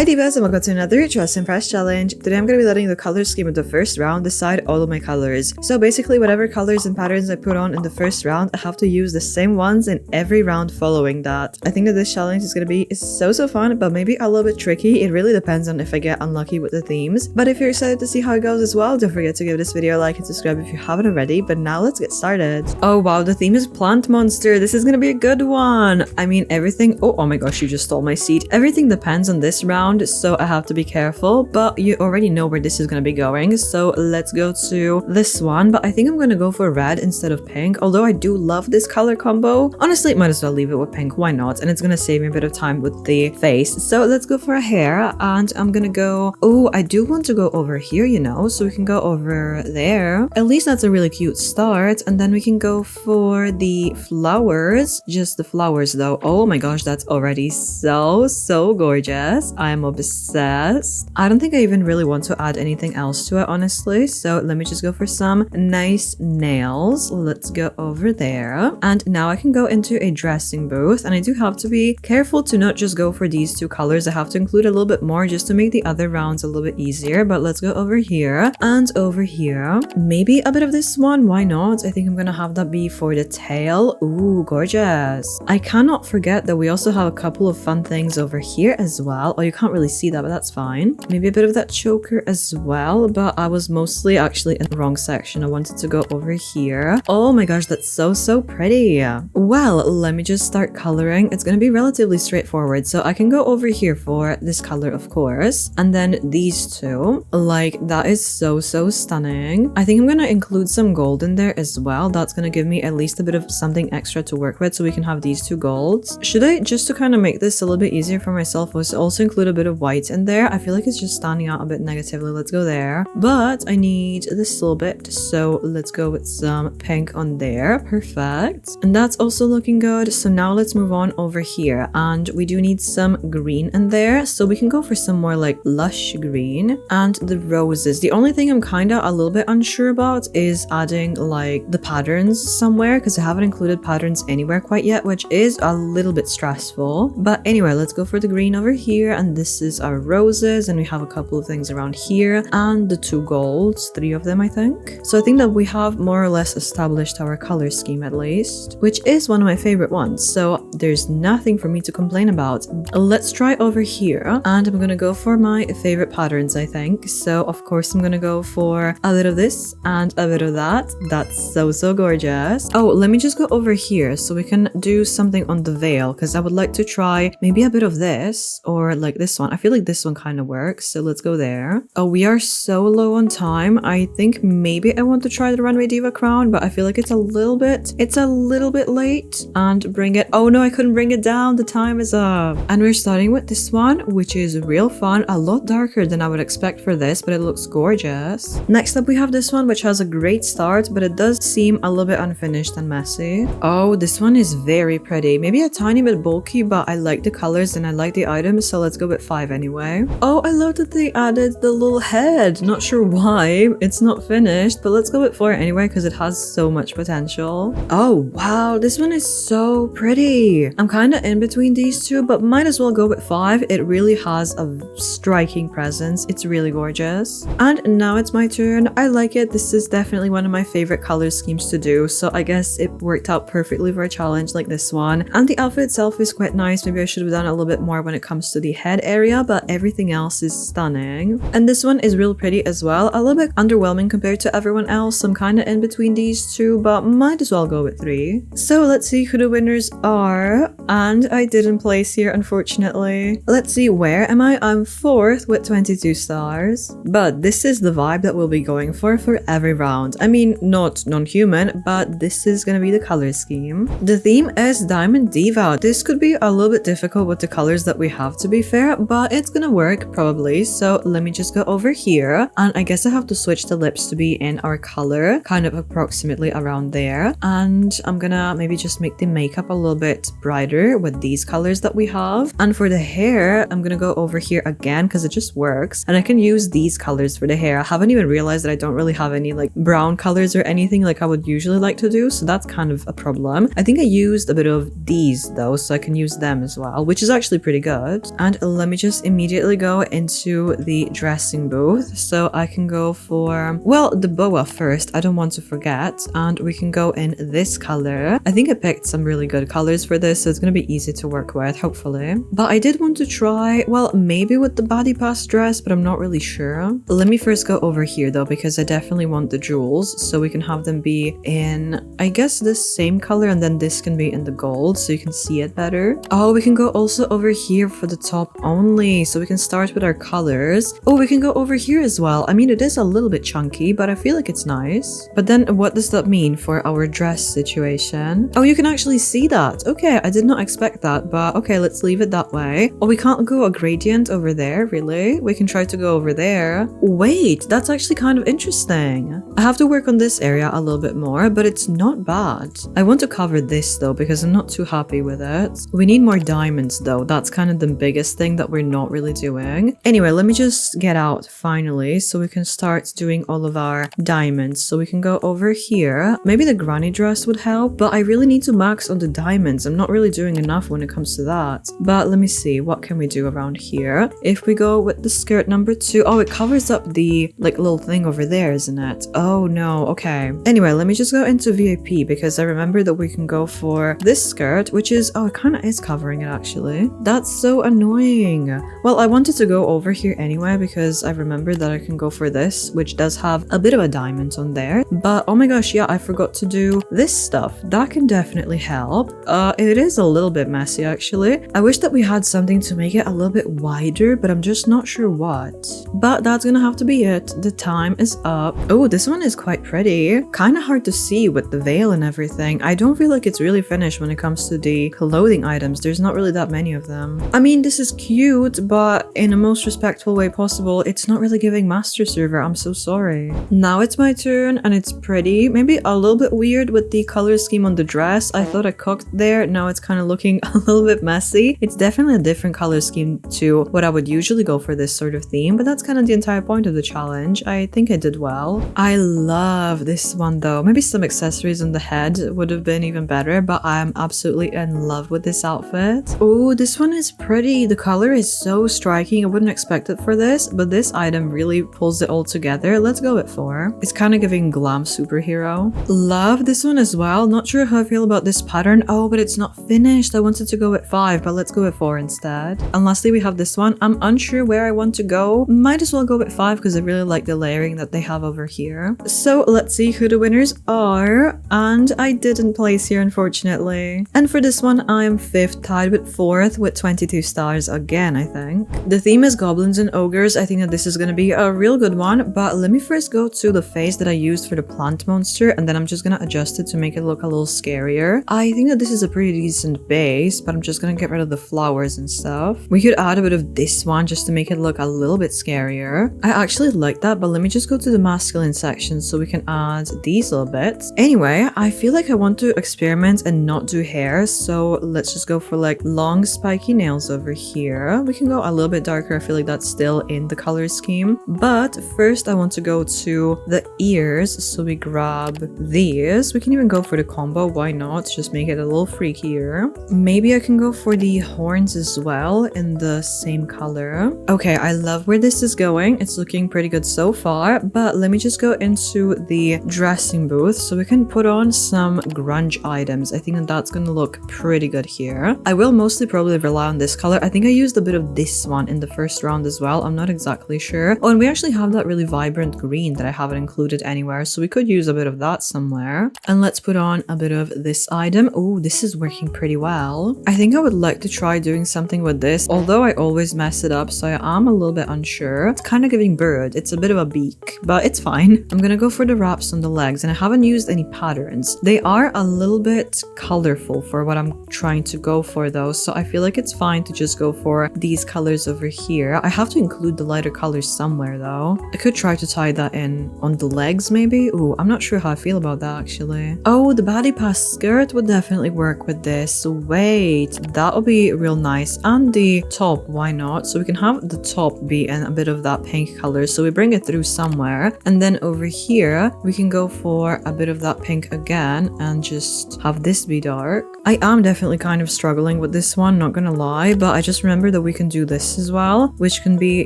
Hi Divas and welcome to another Trust and Fresh challenge. Today I'm going to be letting the color scheme of the first round decide all of my colors. So basically whatever colors and patterns I put on in the first round, I have to use the same ones in every round following that. I think that this challenge is going to be so fun, but maybe a little bit tricky. It really depends on if I get unlucky with the themes. But if you're excited to see how it goes as well, don't forget to give this video a like and subscribe if you haven't already. But now let's get started. Oh wow, the theme is plant monster. This is going to be a good one. I mean everything. Oh my gosh, you just stole my seat. Everything depends on this round, so I have to be careful, but you already know where this is going to be going, so let's go to this one. But I think I'm going to go for red instead of pink, although I do love this color combo. Honestly, might as well leave it with pink, why not? And it's going to save me a bit of time with the face. So let's go for a hair, and I'm going to go, oh, I do want to go over here, you know, so we can go over there. At least that's a really cute start, and then we can go for the flowers, just the flowers though. Oh my gosh, that's already so gorgeous. I am obsessed. I don't think I even really want to add anything else to it, honestly, so let me just go for some nice nails. Let's go over there, and now I can go into a dressing booth, and I do have to be careful to not just go for these two colors. I have to include a little bit more just to make the other rounds a little bit easier. But let's go over here and over here, maybe a bit of this one, why not? I think I'm gonna have that be for the tail. Ooh, gorgeous. I cannot forget that we also have a couple of fun things over here as well. Oh, you can't really see that, but that's fine. Maybe a bit of that choker as well, but I was mostly actually in the wrong section. I wanted to go over here. Oh my gosh, that's so pretty. Well, let me just start coloring. It's gonna be relatively straightforward, so I can go over here for this color, of course, and then these two. Like, that is so stunning. I think I'm gonna include some gold in there as well. That's gonna give me at least a bit of something extra to work with, so we can have these two golds. Should I, just to kind of make this a little bit easier for myself, was also include a bit of white in there? I feel like it's just standing out a bit negatively. Let's go there, but I need this little bit, so let's go with some pink on there. Perfect, and that's also looking good. So now let's move on over here, and we do need some green in there, so we can go for some more like lush green. And the roses, the only thing I'm kind of a little bit unsure about is adding like the patterns somewhere, because I haven't included patterns anywhere quite yet, which is a little bit stressful. But anyway, let's go for the green over here, and this is our roses, and we have a couple of things around here, and the two golds, 3 of them I think. So I think that we have more or less established our color scheme, at least, which is one of my favorite ones, so there's nothing for me to complain about. Let's try over here, and I'm gonna go for my favorite patterns, I think. So of course I'm gonna go for a bit of this and a bit of that. That's so gorgeous. Oh, let me just go over here so we can do something on the veil, because I would like to try maybe a bit of this, or like this one. I feel like this one kind of works, so let's go there. Oh, we are so low on time. I think maybe I want to try the Runway Diva crown, but I feel like it's a little bit late. And bring it, oh no, I couldn't bring it down, the time is up. And we're starting with this one, which is real fun, a lot darker than I would expect for this, but it looks gorgeous. Next up we have this one, which has a great start, but it does seem a little bit unfinished and messy. Oh, this one is very pretty, maybe a tiny bit bulky, but I like the colors and I like the items, so let's go with 5 anyway. Oh, I love that they added the little head. Not sure why, it's not finished, but let's go with 4 anyway, because it has so much potential. Oh wow, this one is so pretty. I'm kind of in between these two, but might as well go with 5. It really has a striking presence. It's really gorgeous. And now it's my turn. I like it. This is definitely one of my favorite color schemes to do, so I guess it worked out perfectly for a challenge like this one. And the outfit itself is quite nice. Maybe I should have done a little bit more when it comes to the head area, but everything else is stunning. And this one is real pretty as well. A little bit underwhelming compared to everyone else. I'm kind of in between these two, but might as well go with 3. So let's see who the winners are. And I didn't place here, unfortunately. Let's see, where am I? I'm 4th with 22 stars. But this is the vibe that we'll be going for every round. I mean, not non-human, but this is gonna be the color scheme. The theme is Diamond Diva. This could be a little bit difficult with the colors that we have, to be fair, but it's gonna work probably. So let me just go over here, and I guess I have to switch the lips to be in our color, kind of approximately around there. And I'm gonna maybe just make the makeup a little bit brighter with these colors that we have. And for the hair, I'm gonna go over here again because it just works, and I can use these colors for the hair. I haven't even realized that I don't really have any like brown colors or anything like I would usually like to do, so that's kind of a problem. I think I used a bit of these though, so I can use them as well, which is actually pretty good. And let me me just immediately go into the dressing booth. So I can go for, well, the boa first. I don't want to forget. And we can go in this color. I think I picked some really good colors for this, so it's going to be easy to work with, hopefully. But I did want to try, well, maybe with the body pass dress, but I'm not really sure. Let me first go over here though, because I definitely want the jewels, so we can have them be in, I guess, this same color, and then this can be in the gold, so you can see it better. Oh, we can go also over here for the top only, so we can start with our colors. Oh, we can go over here as well. I mean, it is a little bit chunky, but I feel like it's nice. But then what does that mean for our dress situation? Oh, you can actually see that. Okay, I did not expect that, but okay, let's leave it that way. Oh, we can't go a gradient over there, really? We can try to go over there. Wait, that's actually kind of interesting. I have to work on this area a little bit more, but it's not bad. I want to cover this though, because I'm not too happy with it. We need more diamonds though. That's kind of the biggest thing that we're not really doing. Anyway, let me just get out finally so we can start doing all of our diamonds. So we can go over here. Maybe the granny dress would help, but I really need to max on the diamonds. I'm not really doing enough when it comes to that. But let me see, what can we do around here? If we go with the skirt number 2, oh, it covers up the like little thing over there, isn't it? Oh no, okay. Anyway, let me just go into VIP because I remember that we can go for this skirt, which is, oh, it kind of is covering it actually. That's so annoying. Well, I wanted to go over here anyway because I remember that I can go for this, which does have a bit of a diamond on there. But oh my gosh, yeah, I forgot to do this stuff. That can definitely help. It is a little bit messy actually. I wish that we had something to make it a little bit wider, but I'm just not sure what. But that's gonna have to be it. The time is up. Oh, this one is quite pretty. Kind of hard to see with the veil and everything. I don't feel like it's really finished when it comes to the clothing items. There's not really that many of them. I mean, this is cute, but in a most respectful way possible, it's not really giving master server. I'm so sorry. Now it's my turn and it's pretty. Maybe a little bit weird with the color scheme on the dress. I thought I cooked there. Now it's kind of looking a little bit messy. It's definitely a different color scheme to what I would usually go for this sort of theme, but that's kind of the entire point of the challenge. I think I did well. I love this one though. Maybe some accessories on the head would have been even better, but I'm absolutely in love with this outfit. Oh, this one is pretty. The color is so striking. I wouldn't expect it for this, but this item really pulls it all together. Let's go with 4. It's kind of giving glam superhero. Love this one as well. Not sure how I feel about this pattern. Oh, but it's not finished. I wanted to go with 5, but let's go with 4 instead. And lastly, we have this one. I'm unsure where I want to go. Might as well go with 5 because I really like the layering that they have over here. So let's see who the winners are. And I didn't place here, unfortunately. And for this one, I am 5th, tied with 4th with 22 stars again, I think. The theme is Goblins and Ogres. I think that this is going to be a real good one, but let me first go to the face that I used for the plant monster, and then I'm just going to adjust it to make it look a little scarier. I think that this is a pretty decent base, but I'm just going to get rid of the flowers and stuff. We could add a bit of this one just to make it look a little bit scarier. I actually like that, but let me just go to the masculine section so we can add these little bits. Anyway, I feel like I want to experiment and not do hair, so let's just go for like long spiky nails over here. We can go a little bit darker. I feel like that's still in the color scheme, but first I want to go to the ears, so we grab these. We can even go for the combo, why not? Just make it a little freakier. Maybe I can go for the horns as well in the same color. Okay, I love where this is going. It's looking pretty good so far, but let me just go into the dressing booth so we can put on some grunge items. I think that that's gonna look pretty good here. I will mostly probably rely on this color. I think I used a bit of this one in the first round as well. I'm not exactly sure. Oh, and we actually have that really vibrant green that I haven't included anywhere, so we could use a bit of that somewhere. And let's put on a bit of this item. Oh, this is working pretty well. I think I would like to try doing something with this, although I always mess it up, so I am a little bit unsure. It's kind of giving bird. It's a bit of a beak, but it's fine. I'm gonna go for the wraps on the legs, and I haven't used any patterns. They are a little bit colorful for what I'm trying to go for though, so I feel like it's fine to just go for these colors over here. I have to include the lighter colors somewhere though. I could try to tie that in on the legs maybe. Ooh, I'm not sure how I feel about that actually. Oh, the body pass skirt would definitely work with this. Wait, that would be real nice. And the top, why not? So we can have the top be in a bit of that pink color, so we bring it through somewhere, and then over here we can go for a bit of that pink again and just have this be dark. I am definitely kind of struggling with this one, not gonna lie, but I just remember remember that we can do this as well, which can be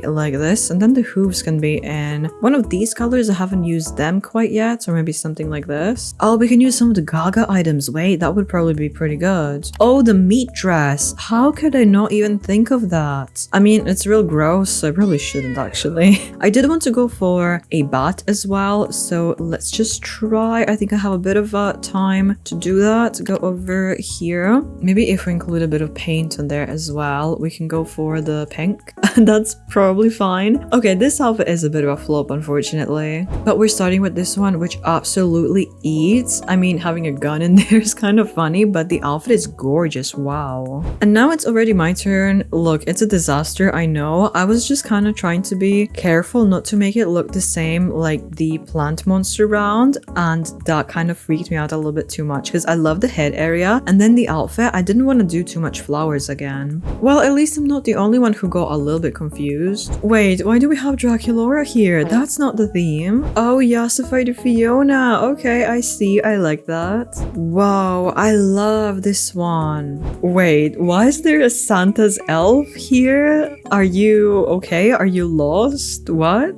like this, and then the hooves can be in one of these colors. I haven't used them quite yet, or maybe something like this. Oh, we can use some of the Gaga items. Wait, that would probably be pretty good. Oh, the meat dress. How could I not even think of that? I mean, it's real gross, so I probably shouldn't actually. I did want to go for a bat as well, so let's just try. I think I have a bit of time to do that. Go over here. Maybe if we include a bit of paint on there as well, we can go for the pink. That's probably fine. Okay, this outfit is a bit of a flop, unfortunately. But we're starting with this one, which absolutely eats. I mean, having a gun in there is kind of funny, but the outfit is gorgeous. Wow. And now it's already my turn. Look, it's a disaster, I know. I was just kind of trying to be careful not to make it look the same like the plant monster round, and that kind of freaked me out a little bit too much because I love the head area, and then the outfit, I didn't want to do too much flowers again. Well, at least I'm not the only one who got a little bit confused. Wait, why do we have Draculaura here? That's not the theme. Oh, Yasified Fiona. Okay, I see. I like that. Wow, I love this one. Wait, why is there a Santa's elf here? Are you okay? Are you lost? What?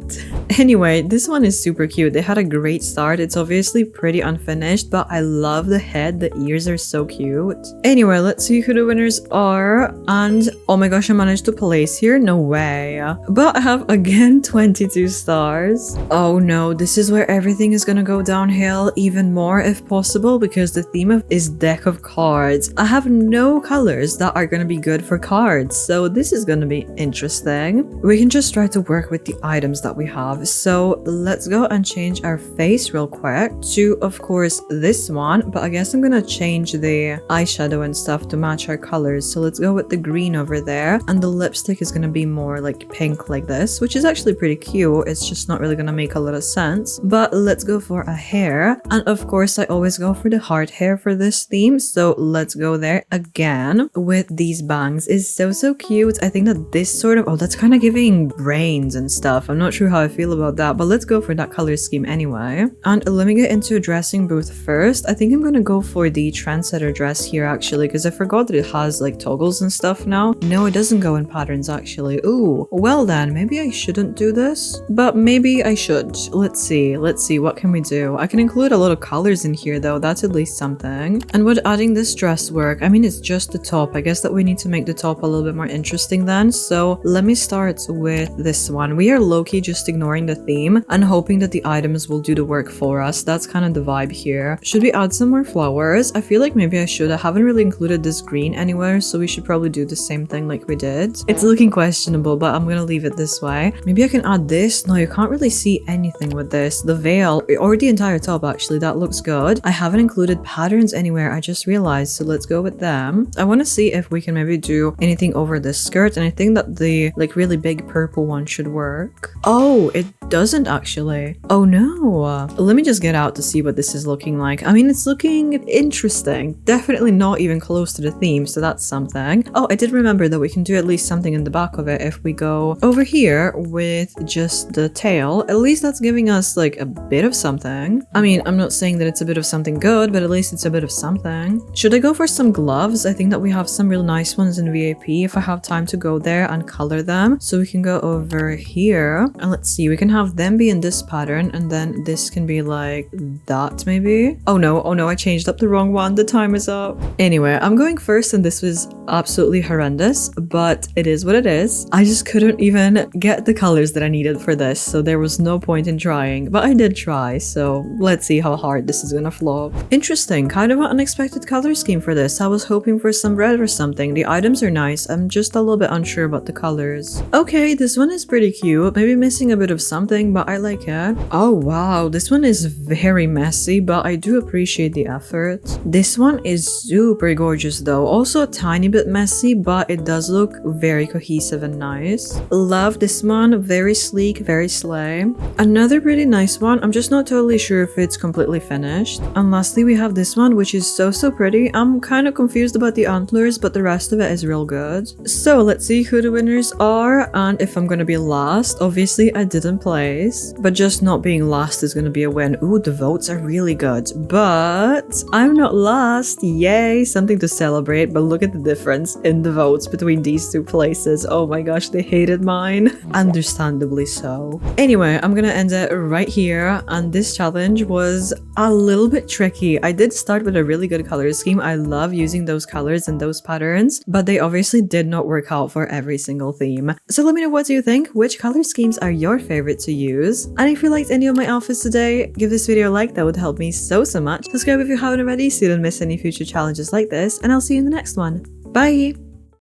Anyway, this one is super cute. They had a great start. It's obviously pretty unfinished, but I love the head. The ears are so cute. Anyway, let's see who the winners are. And oh my gosh, I managed to place here. No way. But I have again 22 stars. Oh no, this is where everything is gonna go downhill even more if possible, because the theme is deck of cards. I have no colors that are gonna be good for cards, so this is gonna be interesting. We can just try to work with the items that we have. So let's go and change our face real quick to, of course, this one, but I guess I'm gonna change the eyeshadow and stuff to match our colors. So let's go with the green over there, and the lipstick is gonna be more like pink like this, which is actually pretty cute. It's just not really gonna make a lot of sense. But let's go for a hair, and of course I always go for the heart hair for this theme, so let's go there again with these bangs. Is so cute. I think that this sort of, oh, that's kind of giving brains and stuff. I'm not sure how I feel about that, but let's go for that color scheme anyway. And let me get into a dressing booth first. I think I'm gonna go for the trendsetter dress here actually, because I forgot that it has like toggles and stuff now. No, it doesn't go in patterns actually. Ooh, well then, maybe I shouldn't do this, but maybe I should. Let's see, what can we do? I can include a lot of colors in here though, that's at least something. And would adding this dress work? I mean, it's just the top. I guess that we need to make the top a little bit more interesting then. So let me start with this one. We are low-key just ignoring the theme and hoping that the items will do the work for us. That's kind of the vibe here. Should we add some more flowers? I feel like maybe I should. I haven't really included this green anywhere, so we should probably do the same thing like we did. It's looking questionable, but I'm gonna leave it this way. Maybe I can add this. No, you can't really see anything with this. The veil, or the entire top actually, that looks good. I haven't included patterns anywhere, I just realized, so let's go with them. I want to see if we can maybe do anything over this skirt, and I think that the like really big purple one should work. Oh, it doesn't actually. Oh no. Let me just get out to see what this is looking like. I mean, it's looking interesting. Definitely not even close to the theme, so that's something. Oh, I did remember that we can do at least something in the back of it if we go over here with just the tail. At least that's giving us like a bit of something. I mean, I'm not saying that it's a bit of something good, but at least it's a bit of something. Should I go for some gloves? I think that we have some real nice ones in VIP if I have time to go there and color them. So we can go over here and let's see, we can have them be in this pattern, and then this can be like that maybe. Oh no, I changed up the wrong one. The time is up. Anyway, I'm going first, and this was absolutely horrendous, but it is what it is. I just couldn't even get the colors that I needed for this, so there was no point in trying, but I did try, so let's see how hard this is gonna flop. Interesting, kind of an unexpected color scheme for this. I was hoping for some red or something. The items are nice, I'm just a little bit unsure about the colors. Okay, this one is pretty cute, maybe missing a bit of something, but I like it. Oh wow, this one is very messy, but I do appreciate the effort. This one is super gorgeous though, also a tiny bit messy, but it does look very cohesive and nice. Love this one, very sleek, very slay. Another pretty nice one, I'm just not totally sure if it's completely finished. And lastly, we have this one, which is so pretty. I'm kind of confused about the antlers, but the rest of it is real good. So let's see who the winners are, and if I'm gonna be last, obviously I didn't place, but just not being last is gonna be a win. Ooh, the votes are really good, but I'm not last. Yay, something to celebrate. But look at the difference in the votes between these two places. Oh my gosh, they hated mine. Understandably so. Anyway, I'm gonna end it right here, and this challenge was a little bit tricky. I did start with a really good color scheme. I love using those colors and those patterns, but they obviously did not work out for every single theme. So let me know, what do you think? Which color schemes are your favorite to use? And if you liked any of my outfits today, give this video a like. That would help me so much. Subscribe if you haven't already so you don't miss any future challenges like this, and I'll see you in the next one. Bye!